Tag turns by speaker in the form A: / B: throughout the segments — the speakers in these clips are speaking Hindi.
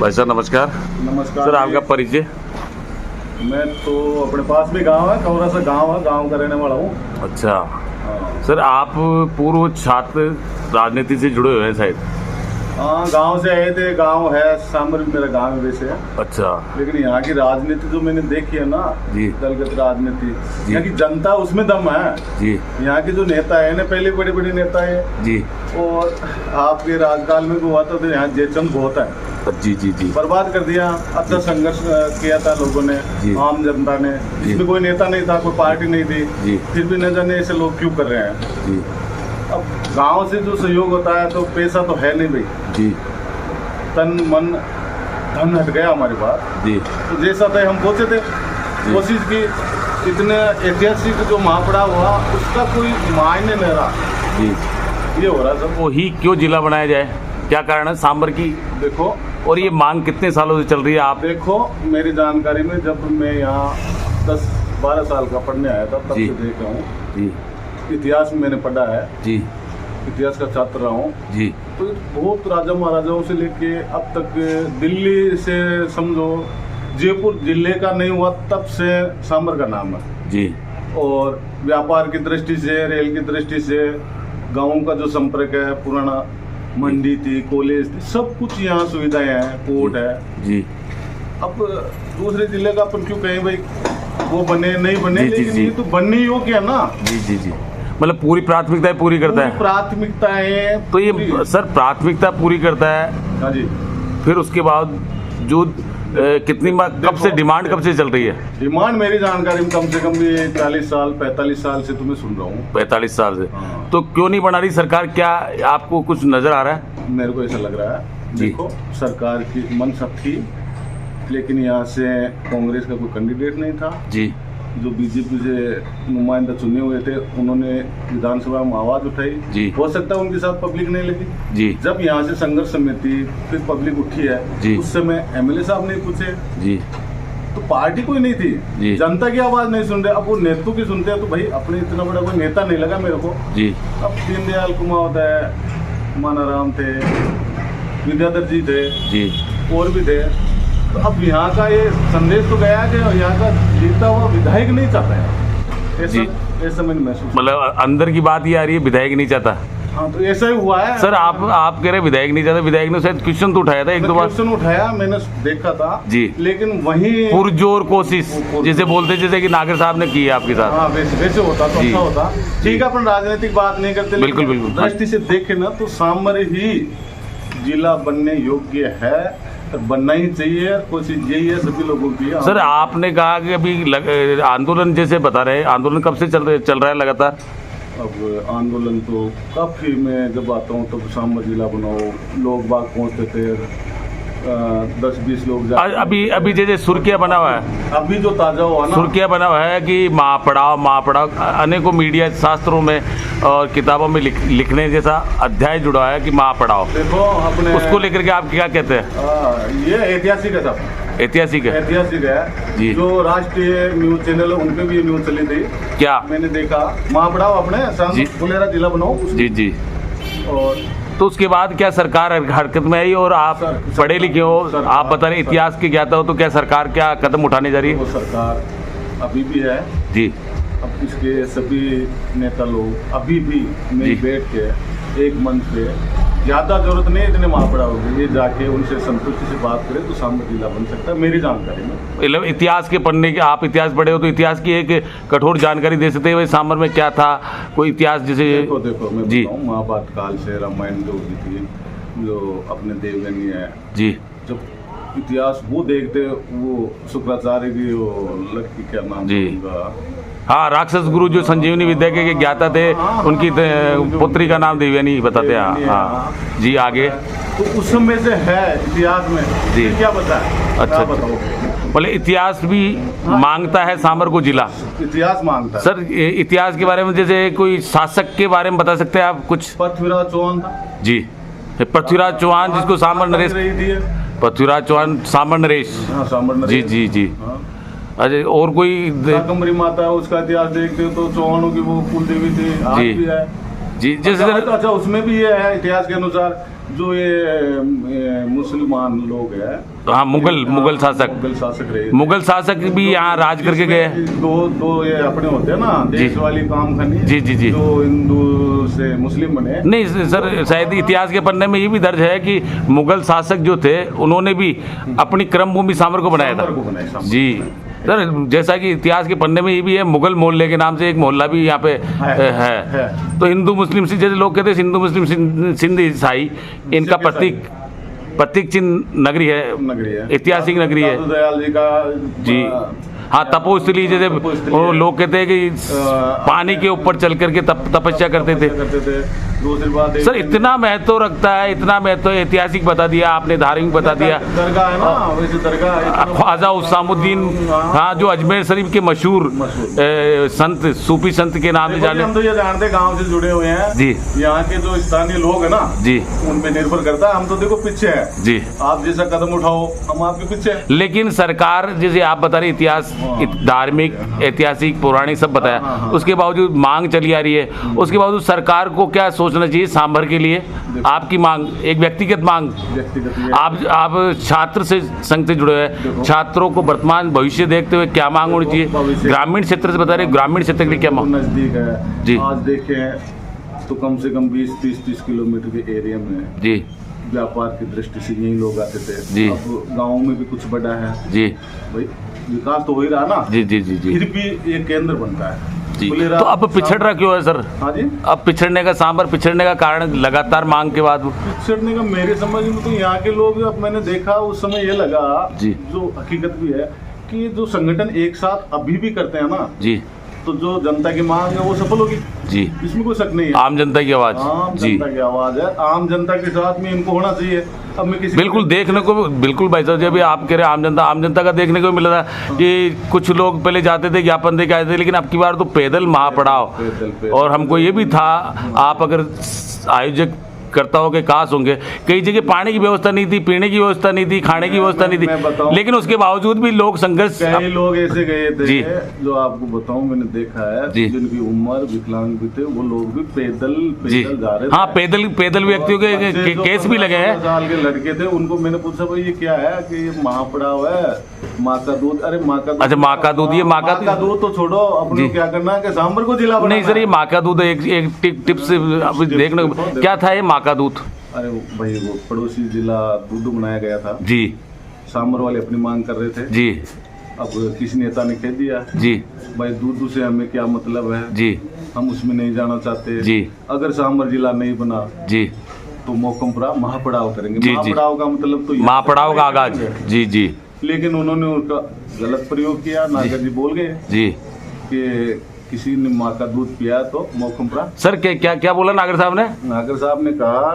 A: भाई साहब नमस्कार।
B: नमस्कार
A: सर
B: जी।
A: आपका परिचय?
B: मैं तो अपने पास में गांव है, खौरा सा गांव है, गांव का रहने वाला हूँ।
A: अच्छा
B: हाँ।
A: सर, आप पूर्व छात्र राजनीति से जुड़े हुए हैं शायद?
B: हाँ, गांव से आए थे। गांव है सांबर, मेरा गांव है वैसे।
A: अच्छा
B: लेकिन यहाँ की राजनीति जो मैंने देखी है ना,
A: जी।
B: दलगत राजनीति,
A: जी।
B: यहाँ की जनता उसमें दम है।
A: जी
B: यहाँ के जो नेता है ना, पहले बड़े बड़े नेता है,
A: जी
B: और आपके राजकाल में भी हुआ था, तो यहाँ जेचंद बहुत है,
A: जी जी जी
B: बर्बाद कर दिया। अच्छा संघर्ष किया था लोगों ने,
A: जी।
B: आम जनता ने।
A: जी।
B: इसमें कोई नेता नहीं था, कोई पार्टी नहीं थी,
A: जी
B: फिर भी न जाने ऐसे लोग क्यों कर रहे हैं।
A: जी
B: अब गांव से जो सहयोग होता है, तो पैसा तो है नहीं भाई,
A: जी
B: तन मन धन हट गया हमारे पास।
A: जी
B: तो जैसा था हम पहुंचे थे, कोशिश की, इतने ऐतिहासिक जो महापड़ाव हुआ उसका कोई मायने नहीं रहा।
A: जी।
B: ये हो रहा सब।
A: वो ही क्यों जिला बनाया जाए, क्या कारण है सांबर की?
B: देखो,
A: और ये मांग कितने सालों से चल रही है? आप
B: देखो मेरी जानकारी में, जब मैं यहाँ 10-12 साल का पढ़ने आया था, तब
A: जी।
B: से देख रहा हूँ।
A: जी
B: इतिहास में मैंने पढ़ा है,
A: जी
B: इतिहास का छात्र रहा हूँ।
A: जी
B: तो बहुत राजा महाराजाओं से लेके अब तक, दिल्ली से समझो जयपुर जिले का नहीं हुआ तब से सांबर का नाम है।
A: जी
B: और व्यापार की दृष्टि से, रेल की दृष्टि से, गाँव का जो संपर्क है, पुराना मंडी थी, कॉलेज थी, सब कुछ यहाँ सुविधाएं हैं, कोर्ट है।
A: जी
B: अब दूसरे जिले का अपन क्यों कहें भाई वो बने नहीं बने,
A: जी, जी,
B: लेकिन
A: जी।
B: ये तो बनने योग्य है ना।
A: जी जी जी मतलब पूरी प्राथमिकताएं पूरी करता है।
B: प्राथमिकताएं
A: तो ये सर प्राथमिकता पूरी करता है,
B: हाँ जी।
A: फिर उसके बाद जो कब से डिमांड कब से चल रही है?
B: डिमांड मेरी जानकारी में कम से कम भी 40 साल 45 साल से तुम्हें सुन रहा हूँ।
A: 45 साल से।
B: हाँ।
A: तो क्यों नहीं बना रही सरकार? क्या आपको कुछ नजर आ रहा है?
B: मेरे को ऐसा लग रहा है,
A: जी।
B: देखो सरकार की मनसा थी, लेकिन यहाँ से कांग्रेस का कोई कैंडिडेट नहीं था।
A: जी
B: जो बीजेपी से नुमाइंदा चुने हुए थे, उन्होंने विधानसभा में आवाज उठाई।
A: जी।
B: हो सकता है उनके साथ पब्लिक नहीं लगी।
A: जी
B: जब यहाँ से संघर्ष समिति फिर पब्लिक उठी है,
A: जी।
B: उस समय एमएलए साहब ने पूछे,
A: जी
B: तो पार्टी कोई नहीं
A: जी।
B: थी, जनता की आवाज नहीं सुन रहे। अब वो नेतृत्व की सुनते हैं, तो भाई अपने इतना बड़ा कोई नेता नहीं लगा मेरे को।
A: जी
B: अब दीनदयाल कुमावत है, मानाराम थे, विद्याधर जी थे,
A: जी
B: और भी थे। तो अब यहाँ का ये संदेश तो गया कि यहाँ का जीता हुआ विधायक नहीं चाहता है।
A: जी।
B: ऐसा मैंने महसूस।
A: मतलब अंदर की बात ये आ रही है विधायक नहीं चाहता।
B: हाँ, तो ऐसा ही हुआ है।
A: सर आप कह रहे विधायक नहीं चाहता, विधायक ने शायद क्वेश्चन तो उठाया था एक दो बार।
B: क्वेश्चन उठाया, मैंने देखा था
A: जी।
B: लेकिन वही
A: पुरजोर कोशिश जैसे बोलते, जैसे कि नागर साहब ने की है आपके साथ।
B: हाँ, वैसे होता तो
A: जी।
B: अच्छा होता। ठीक है, अपन राजनीतिक बात नहीं करते, लेकिन
A: बिल्कुल, बिल्कुल।
B: दृष्टि से देखे ना, तो सांबर ही जिला बनने योग्य है, और बनना ही चाहिए। कोशिश यही है सभी लोगों की।
A: सर आपने कहा कि अभी आंदोलन जैसे बता रहे हैं, आंदोलन कब से चल रहा है लगातार?
B: अब आंदोलन तो काफ़ी, मैं जब आता हूँ तब सांबर जिला बनाओ, लोग बाग पहुँचते थे, 10-20 लोग जाते।
A: अभी जैसे सुर्खिया बना हुआ है,
B: अभी जो ताज़ा हुआ ना,
A: सुर्खिया बना हुआ है कि माँ पढ़ाओ। अनेकों मीडिया शास्त्रों में और किताबों में लिखने जैसा अध्याय जुड़ा है कि माँ पढ़ाओ।
B: देखो अपने
A: उसको लेकर के आप क्या कहते हैं?
B: ये ऐतिहासिक है सब,
A: ऐतिहासिक है
B: ऐतिहासिक है
A: जी।
B: जो राष्ट्रीय न्यूज चैनल है उनपे भी ये न्यूज चली थी,
A: क्या?
B: मैंने देखा। माँ पढ़ाओ अपने
A: जी।
B: फुलेरा जिला बनाओ।
A: जी जी।
B: और
A: तो उसके बाद क्या सरकार हरकत में आई? और आप पढ़े लिखे हो, आप बता रहे इतिहास के ज्ञाता हो, तो क्या सरकार क्या कदम उठाने जा रही
B: वो
A: है?
B: सरकार अभी भी है
A: जी
B: अब इसके सभी नेता लोग अभी भी
A: जी।
B: मिल बैठ के एक मंच पे, ज़्यादा जरूरत नहीं है इतने महापड़ा होगी, ये जाके उनसे संतुष्टि से बात करें तो सांबर जिला बन सकता है मेरी जानकारी में।
A: मतलब इतिहास के पढ़ने के, आप इतिहास पढ़े हो तो इतिहास की एक कठोर जानकारी दे सकते हैं सांबर में क्या था, कोई इतिहास जैसे?
B: देखो मैं
A: जी।
B: बताऊँ, महाभारत काल से रामायण जो होती थी, जो अपने देवयानी है,
A: जी
B: जब इतिहास वो देखते, वो शुक्राचार्य की वो लड़की, क्या नाम
A: जी।
B: उनका?
A: हाँ, राक्षस गुरु जो संजीवनी विद्या के ज्ञाता थे, उनकी पुत्री का नाम देवयानी बताते हैं। हाँ जी, आगे
B: तो उस समय से है इतिहास में
A: जी।
B: फिर क्या बता है?
A: अच्छा,
B: क्या
A: अच्छा।
B: बताओ?
A: बोले इतिहास भी मांगता है सांबर को जिला।
B: इतिहास मांगता है।
A: सर इतिहास के बारे में जैसे कोई शासक के बारे में बता सकते हैं आप कुछ?
B: पृथ्वीराज चौहान था
A: जी, पृथ्वीराज चौहान जिसको सांबर नरेश,
B: रही थी।
A: पृथ्वीराज चौहान सांबर नरेश।
B: हाँ, सांबर नरेश।
A: जी जी जी।
B: हाँ।
A: अरे और कोई
B: शाकंभरी माता है, उसका इतिहास देखते हो तो चौहानों की वो कुल देवी थी, आज
A: जी।
B: भी है।
A: जी जैसे
B: अच्छा, उसमें भी ये है इतिहास के अनुसार जो ये मुसलमान लोग हैं,
A: हाँ, मुगल शासक
B: रहे,
A: मुगल शासक भी यहाँ राज करके गए।
B: दो ये अपने होते हैं ना, देश वाली काम खानी,
A: जी जी जी,
B: जो हिंदू से मुस्लिम बने।
A: नहीं सर, शायद इतिहास के पन्ने में ये भी दर्ज है कि मुगल शासक जो थे उन्होंने भी अपनी क्रमभूमि सामर को बनाया था। जी सर, जैसा कि इतिहास के पन्ने में ये भी है, मुगल मोहल्ले के नाम से एक मोहल्ला भी यहाँ पे है। तो हिंदू मुस्लिम सिंध, जैसे लोग कहते हैं हिंदू मुस्लिम सिंध ईसाई, इनका प्रतीक चिन्ह नगरी है, ऐतिहासिक नगरी है।
B: दयाल जी का
A: जी हाँ, तपोस्थली, जैसे वो लोग कहते हैं कि पानी के ऊपर चल करके तपस्या करते थे।
B: दूसरी बात
A: सर, इतना महत्व रखता है, इतना महत्व, ऐतिहासिक बता दिया आपने, धार्मिक बता दिया।
B: दरगाह है ना, वैसे दरगाह
A: ख्वाजा उसामुद्दीन, हाँ, जो अजमेर शरीफ के मशहूर संत, सूफी संत के नाम से जाने।
B: हम तो ये जानते हैं, गांव से जुड़े हुए हैं
A: जी,
B: यहाँ के जो स्थानीय लोग है ना
A: जी,
B: उन पे निर्भर करता है। हम तो देखो पीछे है
A: जी,
B: आप जैसा कदम उठाओ हम आपके पीछे हैं।
A: लेकिन सरकार, जैसे आप बता रहे, इतिहास, धार्मिक, ऐतिहासिक, पौराणिक सब बताया, उसके बावजूद मांग चली आ रही है। उसके बावजूद सरकार को क्या सोचना चाहिए सांभर के लिए? आपकी मांग, एक व्यक्तिगत मांग, आप छात्र से संघ से जुड़े हुए, छात्रों को वर्तमान भविष्य देखते हुए क्या मांग होनी चाहिए? ग्रामीण क्षेत्र से बता रहे, ग्रामीण क्षेत्र के लिए क्या मांग?
B: नजदीक है
A: जी,
B: आज देखें तो कम से कम 20-30 किलोमीटर के एरिया में
A: जी,
B: व्यापार की दृष्टि से यही लोग आते थे।
A: जी,
B: अब गाँव में भी कुछ बड़ा है
A: जी,
B: भाई, विकास तो हो ही रहा ना।
A: जी जी जी जी,
B: फिर भी ये केंद्र बनता है
A: जी। तो अब पिछड़ रहा क्यों है सर?
B: हाँ जी,
A: अब पिछड़ने का, सांभर पिछड़ने का कारण लगातार मांग के बाद
B: पिछड़ने का मेरे समझ में तो यहाँ के लोग, अब मैंने देखा उस समय ये लगा
A: जी,
B: जो हकीकत भी है कि जो संगठन एक साथ अभी भी करते हैं ना
A: जी,
B: तो जो जनता की मांग है वो सफल होगी
A: जी,
B: इसमें कोई शक नहीं है।
A: आम जनता की आवाज,
B: आम
A: जी,
B: जनता की आवाज है, आम जनता के साथ में इनको होना चाहिए। अब मैं किसी
A: बिल्कुल देखने को, बिल्कुल भाई साहब, जब भी आप कह रहे हैं आम जनता का देखने को मिला था कि कुछ लोग पहले जाते थे, ज्ञापन दे के आए थे, लेकिन अब की बार तो पैदल महापड़ाव। और हमको ये भी था, आप अगर आयोजक कर्ताओं के कास होंगे, कई जगह पानी की व्यवस्था नहीं थी, पीने की व्यवस्था नहीं थी, खाने की व्यवस्था नहीं थी, लेकिन उसके बावजूद भी लोग संघर्ष।
B: कई लोग ऐसे गए थे
A: जी,
B: जो आपको बताऊं मैंने देखा है, जिनकी उम्र विकलांग भी थे, वो लोग भी पैदल जा रहे थे।
A: हाँ, पैदल व्यक्तियों के केस भी लगे हैं।
B: साल के लड़के थे, उनको मैंने पूछा भाई ये क्या है, कि ये महापड़ाव है, माँ का दूध। अरे माँ का दूध,
A: अच्छा, माँ का दूध, ये माँ का
B: दूध तो छोड़ो, अपने क्या करना है कि सांभर को जिला बनाना।
A: नहीं सर, ये माँ का दूध एक टिप्स देखने को क्या था, ये माँ का दूध।
B: अरे भाई, वो पड़ोसी जिला दूध बनाया गया था
A: जी,
B: सांभर वाले अपनी मांग कर रहे थे
A: जी,
B: अब किसी नेता ने कह दिया
A: जी,
B: भाई दूध से हमें क्या मतलब है
A: जी,
B: हम उसमें नहीं जाना चाहते
A: जी,
B: अगर सांभर जिला नहीं बना
A: जी,
B: तो मोकमपुरा महापड़ाव करेंगे।
A: जी,
B: महापड़ाव का मतलब तो
A: महापड़ाव का आगाज। जी जी,
B: लेकिन उन्होंने उनका गलत प्रयोग किया। नागर जी बोल गए
A: जी
B: कि किसी ने माँ का दूध पिया तो मोकमपुरा।
A: सर क्या क्या बोला नागर साहब ने?
B: नागर साहब ने कहा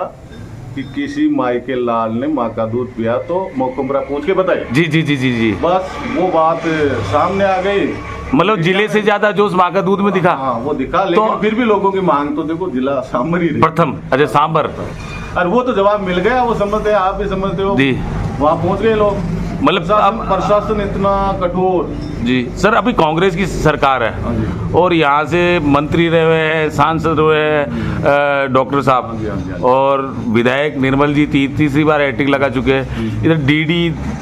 B: कि किसी माई के लाल ने माँ का दूध पिया तो मोकमपुरा पूछ के बताए।
A: जी जी जी जी जी,
B: बस वो बात सामने आ गई।
A: मतलब जिले से ज्यादा जोश माँ का दूध में दिखा।
B: हाँ, वो दिखा, लेकिन तो फिर भी लोगों की मांग तो देखो जिला सांभर ही रही
A: प्रथम। अच्छा, सांभर,
B: और वो तो जवाब मिल गया, वो समझते हैं, आप भी समझते हो
A: जी,
B: वहाँ पहुँच गए लोग।
A: मतलब अब
B: प्रशासन इतना कठोर।
A: जी सर, अभी कांग्रेस की सरकार है और यहाँ से मंत्री रहे हुए हैं, सांसद रहे हैं डॉक्टर साहब, और विधायक निर्मल जी तीसरी बार हैट्रिक लगा चुके हैं। इधर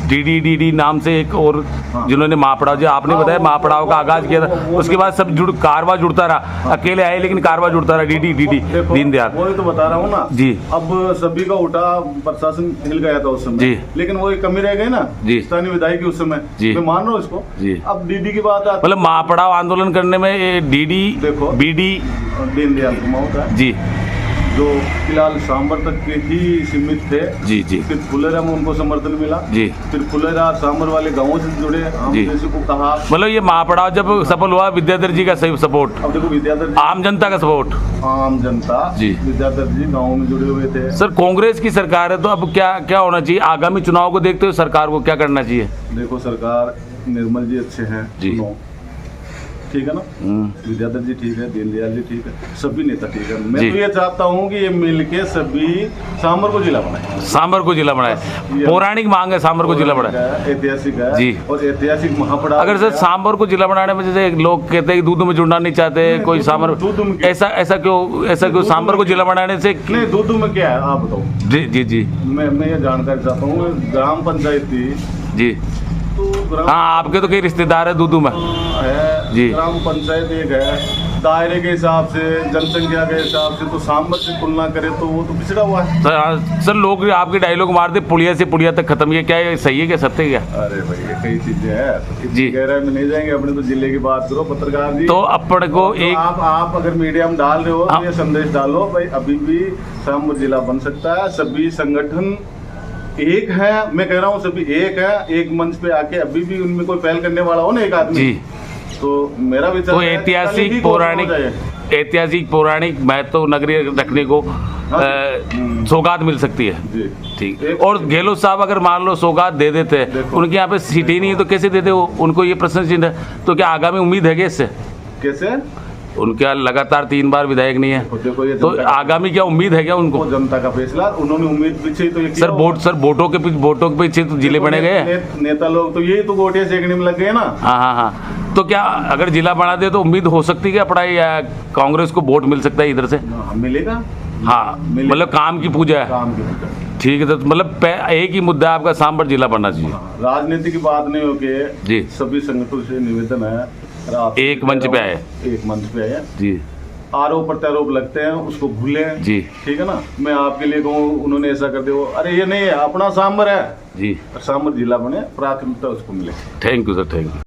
A: डीडी नाम से एक और जिन्होंने महापड़ाव, जो आपने बताया महापड़ाव का आगाज किया था, उसके बाद सब कारवा जुड़ता रहा, अकेले आए लेकिन कारवा जुड़ता रहा। डीडी दीनदयाल,
B: वही तो बता रहा हूँ ना
A: जी।
B: अब सभी का उठा, प्रशासन हिल गया था उस समय
A: जी,
B: लेकिन वही कमी रह गई ना स्थानीय विधायक की उस समय जी। मैं मान रहा हूँ इसको जी। अब डीडी की बात आती, मतलब
A: महापड़ाव आंदोलन करने में डीडी, देखो बीडी
B: दीनदयाल कुमाऊं जी, जो फिलहाल सांभर तक के ही सीमित थे जी जी। फिर फुलेरा में उनको समर्थन मिला जी, फिर फुलेरा सांभर वाले गांवों से जुड़े, हम जैसे को कहा, मतलब
A: ये महापड़ाव जब सफल हुआ, विद्याधर जी का सही सपोर्ट,
B: अब देखो विद्याधर,
A: आम जनता का सपोर्ट,
B: आम जनता जी, विद्याधर जी गाँव में जुड़े हुए थे।
A: सर, कांग्रेस की सरकार है तो अब क्या होना चाहिए? आगामी चुनाव को देखते हुए सरकार को क्या करना चाहिए?
B: देखो, सरकार निर्मल जी अच्छे हैं जी, ठीक है ना, विद्याधर जी ठीक है, दीनदयाल जी ठीक है, सभी नेता ठीक है। मैं तो ये चाहता हूँ कि ये मिलके सभी सांभर को जिला बनाए।
A: सांभर को जिला बनाए, पौराणिक मांग है सांभर को जिला बनाए,
B: ऐतिहासिक है
A: जी।
B: और ऐतिहासिक महापड़ा।
A: अगर सर सांभर को जिला बनाने में जैसे लोग कहते हैं कि दूध में जुड़ना नहीं चाहते, कोई सांभर, ऐसा क्यों सांभर को जिला बनाने से?
B: नहीं, दूध में क्या है आप बताओ।
A: जी जी जी,
B: मैं ये जानकारी चाहता हूँ। ग्राम पंचायत थी
A: जी,
B: तो
A: हाँ आपके तो कई रिश्तेदार है दूधू में
B: है
A: जी।
B: ग्राम पंचायत एक है, दायरे के हिसाब से, जनसंख्या के हिसाब से तो सांभर से तुलना करें तो वो तो पिछड़ा हुआ है।
A: सर लोग आपके डायलॉग मारते पुड़िया से पुड़िया तक खत्म, ये क्या है, सही है क्या, सत्य है क्या?
B: अरे भाई ये कई चीजें हैं
A: जी।
B: गहराई में नहीं जाएंगे, अपने तो जिले की बात करो पत्रकार जी।
A: तो अपने को
B: तो
A: एक
B: आप अगर मीडिया में डाल रहे हो तो
A: हाँ।
B: ये संदेश डालो भाई अभी भी सांभर जिला बन सकता है। सभी संगठन एक है, मैं कह रहा हूँ सभी एक है, एक मंच पे आके अभी भी उनमें कोई पहल करने वाला हो ना एक आदमी,
A: जी,
B: तो मेरा विचार
A: तो
B: है कि कल ही
A: ऐतिहासिक पौराणिक महत्व नगरीय रखने को सौगात मिल सकती है
B: जी।
A: ठीक। और गहलोत साहब अगर मान लो सौगात दे देते हैं, उनके यहाँ पे सीट ही नहीं है तो कैसे देते हो उनको, ये प्रश्न चिन्ह है। तो क्या आगामी उम्मीद है क्या इससे?
B: कैसे?
A: उनके यहाँ लगातार 3 बार विधायक नहीं है,
B: देखो ये
A: तो आगामी क्या उम्मीद है क्या उनको?
B: वो जनता का फैसला, उन्होंने उम्मीद पीछे तो ये
A: सर वोटों के पीछे तो जिले बने गए,
B: नेता लोग तो यही तो गोटियां सेकने में लग गए ना।
A: हाँ हाँ हाँ, तो क्या अगर जिला बना दे तो उम्मीद हो सकती है क्या पढ़ाई या कांग्रेस को वोट मिल सकता है इधर से?
B: मिलेगा,
A: हाँ मतलब काम की पूजा है,
B: काम की पूजा।
A: ठीक है। तो मतलब एक ही मुद्दा है आपका, सांभर जिला बनना चाहिए।
B: राजनीति की बात नहीं होके
A: जी,
B: सभी संगठनों से निवेदन है,
A: एक मंच पे आए,
B: एक मंच पे आए
A: जी,
B: आरोप प्रत्यारोप लगते हैं उसको भूलें
A: जी,
B: ठीक है ना। मैं आपके लिए कहूँ उन्होंने ऐसा कर दिया, अरे ये नहीं है, अपना सांभर है
A: जी,
B: सांभर जिला बने, प्राथमिकता उसको मिले।
A: Thank you sir, thank you.